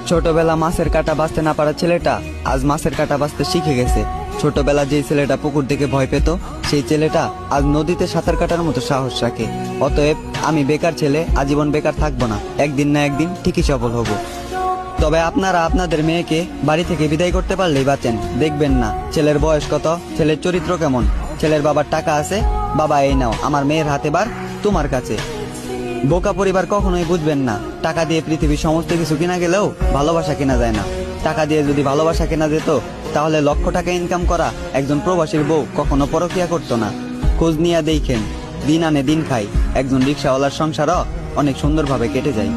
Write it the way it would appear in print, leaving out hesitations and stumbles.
ছোটবেলা মাছের কাঁটা বাঁচতে না পারা ছেলেটা আজ মাছের কাঁটা বাঁচতে শিখে গেছে। ছোটবেলা যে ছেলেটা পুকুর দেখে ভয় পেত, সেই ছেলেটা আজ নদীতে সাঁতার কাটার মতো সাহস রাখে। অতএব আমি বেকার ছেলে আজীবন বেকার থাকবো না, একদিন না একদিন ঠিকই সফল হব। তবে আপনারা আপনাদের মেয়েকে বাড়ি থেকে বিদায় করতে পারলেই বাঁচেন। দেখবেন না ছেলের বয়স কত, ছেলের চরিত্র কেমন। ছেলের বাবার টাকা আছে, বাবা এই নাও আমার মেয়ের হাতে বার তোমার কাছে। বোকা পরিবার কখনোই বুঝবেন না, টাকা দিয়ে পৃথিবীর সমস্ত কিছু কিনা গেলেও ভালোবাসা কেনা যায় না। টাকা দিয়ে যদি ভালোবাসা কেনা যেত, তাহলে লক্ষ টাকা ইনকাম করা একজন প্রবাসীর বউ কখনো পরকিয়া করতো না। খোঁজ নিয়ে দেখেন, দিন আনে দিন খাই, একজন রিক্সাওয়ালার সংসারও অনেক সুন্দরভাবে কেটে যায়।